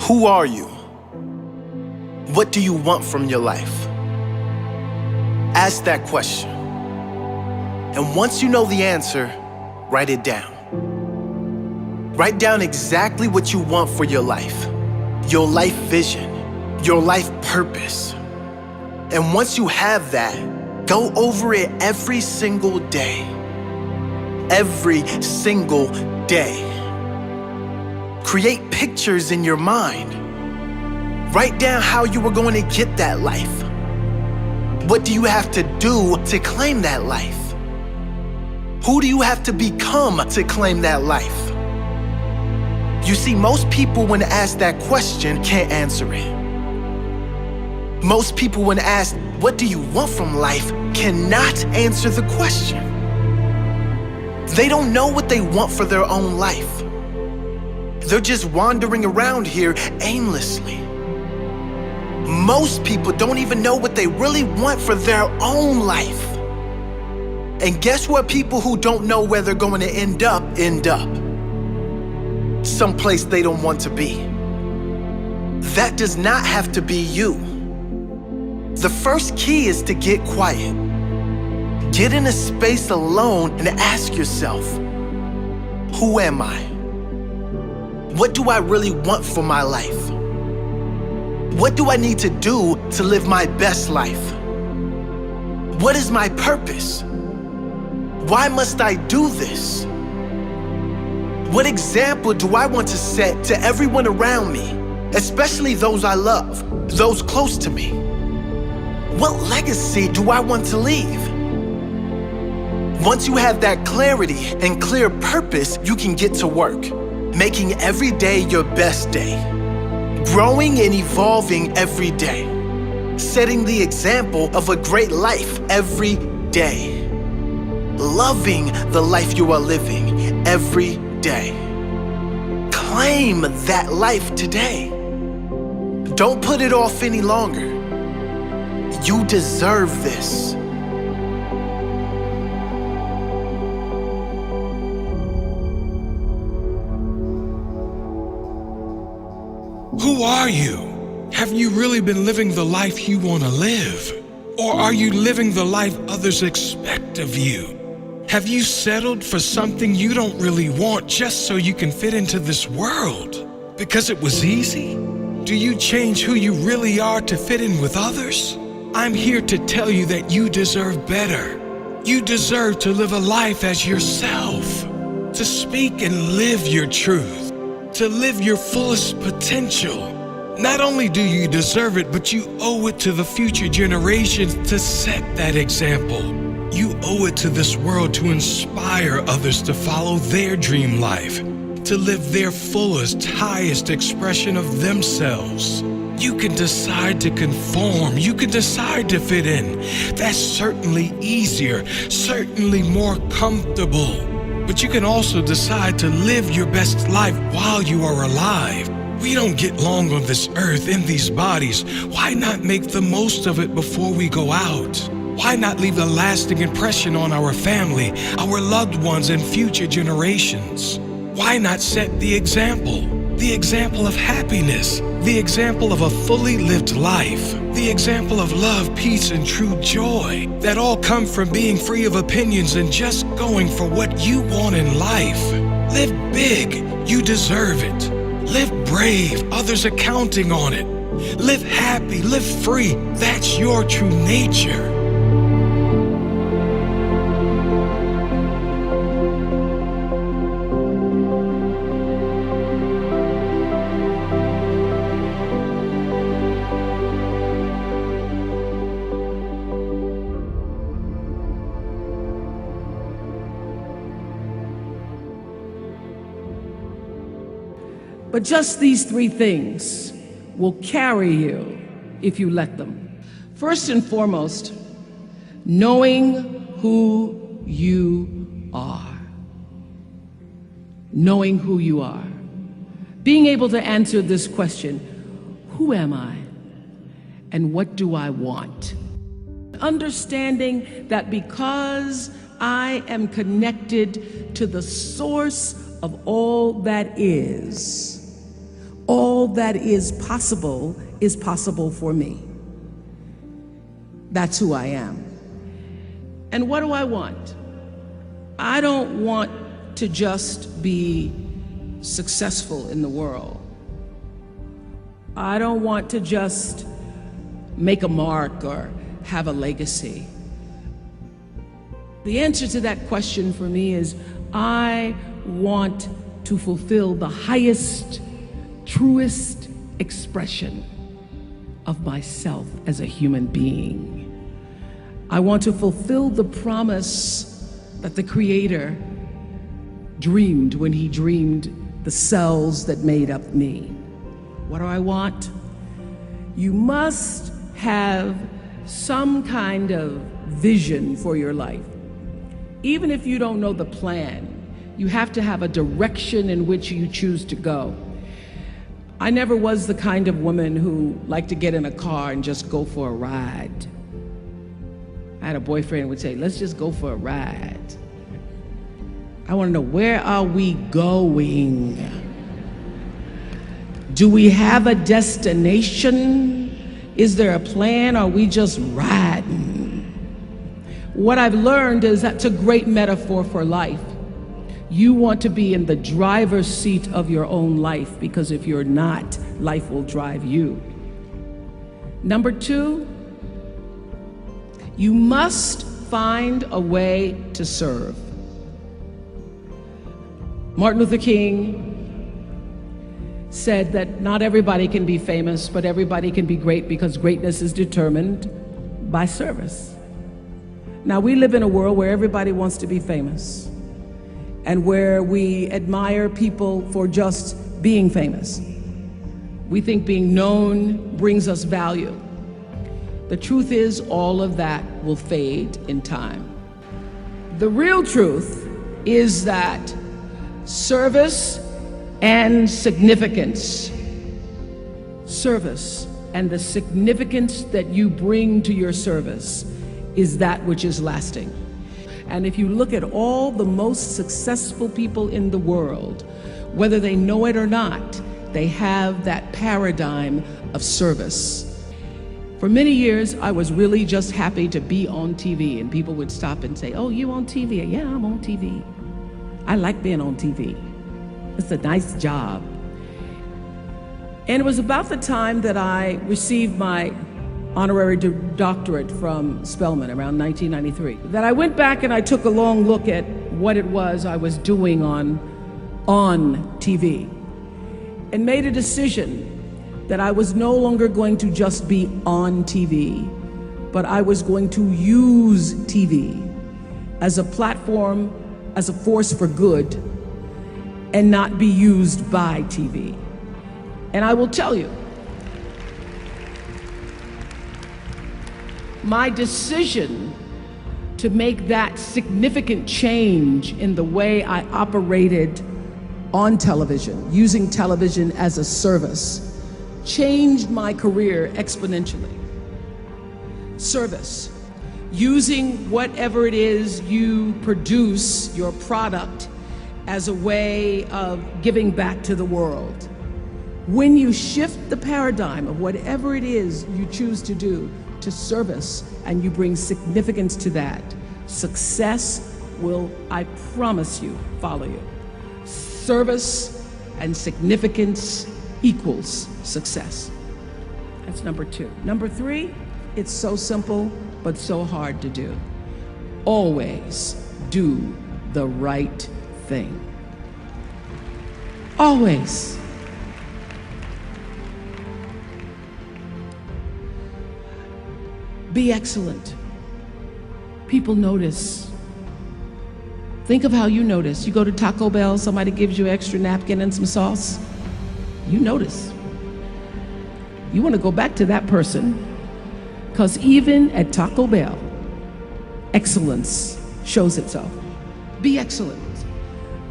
Who are you? What do you want from your life? Ask that question. And once you know the answer, write it down. Write down exactly what you want for your life vision, your life purpose. And once you have that, go over it every single day. Every single day. Create pictures in your mind. Write down how you are going to get that life. What do you have to do to claim that life? Who do you have to become to claim that life? You see, most people when asked that question can't answer it. Most people when asked, what do you want from life, cannot answer the question. They don't know what they want for their own life. They're just wandering around here aimlessly. Most people don't even know what they really want for their own life. And guess what? People who don't know where they're going to end up. Someplace they don't want to be. That does not have to be you. The first key is to get quiet. Get in a space alone and ask yourself, who am I? What do I really want for my life? What do I need to do to live my best life? What is my purpose? Why must I do this? What example do I want to set to everyone around me, especially those I love, those close to me? What legacy do I want to leave? Once you have that clarity and clear purpose, you can get to work, making every day your best day, growing and evolving every day, setting the example of a great life every day, loving the life you are living every day. Claim that life today. Don't put it off any longer. You deserve this. Who are you? Have you really been living the life you want to live? Or are you living the life others expect of you? Have you settled for something you don't really want just so you can fit into this world? Because it was easy? Do you change who you really are to fit in with others? I'm here to tell you that you deserve better. You deserve to live a life as yourself, to speak and live your truth, to live your fullest potential. Not only do you deserve it, but you owe it to the future generations to set that example. You owe it to this world to inspire others to follow their dream life, to live their fullest, highest expression of themselves. You can decide to conform. You can decide to fit in. That's certainly easier, certainly more comfortable. But you can also decide to live your best life while you are alive. We don't get long on this earth in these bodies. Why not make the most of it before we go out? Why not leave a lasting impression on our family, our loved ones, and future generations? Why not set the example of happiness, the example of a fully lived life, the example of love, peace, and true joy that all come from being free of opinions and just going for what you want in life? Live big, you deserve it. Live brave, others are counting on it. Live happy, live free, that's your true nature. But just these three things will carry you if you let them. First and foremost, knowing who you are. Knowing who you are. Being able to answer this question, who am I and what do I want? Understanding that because I am connected to the source of all that is, All that is possible for me. That's who I am. And what do I want? I don't want to just be successful in the world. I don't want to just make a mark or have a legacy. The answer to that question for me is I want to fulfill the highest, truest expression of myself as a human being. I want to fulfill the promise that the Creator dreamed when He dreamed the cells that made up me. What do I want? You must have some kind of vision for your life. Even if you don't know the plan, you have to have a direction in which you choose to go. I never was the kind of woman who liked to get in a car and just go for a ride. I had a boyfriend who would say, let's just go for a ride. I want to know, where are we going? Do we have a destination? Is there a plan? Or are we just riding? What I've learned is that's a great metaphor for life. You want to be in the driver's seat of your own life, because if you're not, life will drive you. Number two, you must find a way to serve. Martin Luther King said that not everybody can be famous, but everybody can be great, because greatness is determined by service. Now, we live in a world where everybody wants to be famous, and where we admire people for just being famous. We think being known brings us value. The truth is, all of that will fade in time. The real truth is that service and significance, service and the significance that you bring to your service is that which is lasting. And if you look at all the most successful people in the world, whether they know it or not, they have that paradigm of service. For many years, I was really just happy to be on TV, and people would stop and say, oh, you on TV? Yeah, I'm on TV. I like being on TV. It's a nice job. And it was about the time that I received my honorary doctorate from Spelman around 1993, that I went back and I took a long look at what it was I was doing on TV, and made a decision that I was no longer going to just be on TV, but I was going to use TV as a platform, as a force for good, and not be used by TV. And I will tell you, my decision to make that significant change in the way I operated on television, using television as a service, changed my career exponentially. Service, using whatever it is you produce, your product, as a way of giving back to the world. When you shift the paradigm of whatever it is you choose to do to service, and you bring significance to that, success will, I promise you, follow you. Service and significance equals success. That's number two. Number three, it's so simple, but so hard to do. Always do the right thing. Always. Be excellent. People notice. Think of how you notice. You go to Taco Bell, somebody gives you an extra napkin and some sauce. You notice. You want to go back to that person, because even at Taco Bell, excellence shows itself. Be excellent.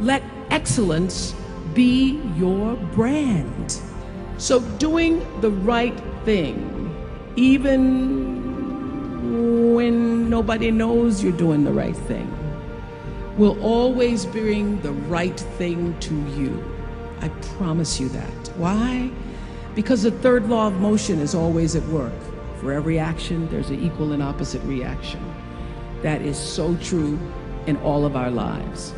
Let excellence be your brand. So doing the right thing, even when nobody knows you're doing the right thing, will always bring the right thing to you. I promise you that. Why? Because the third law of motion is always at work. For every action, there's an equal and opposite reaction. That is so true in all of our lives.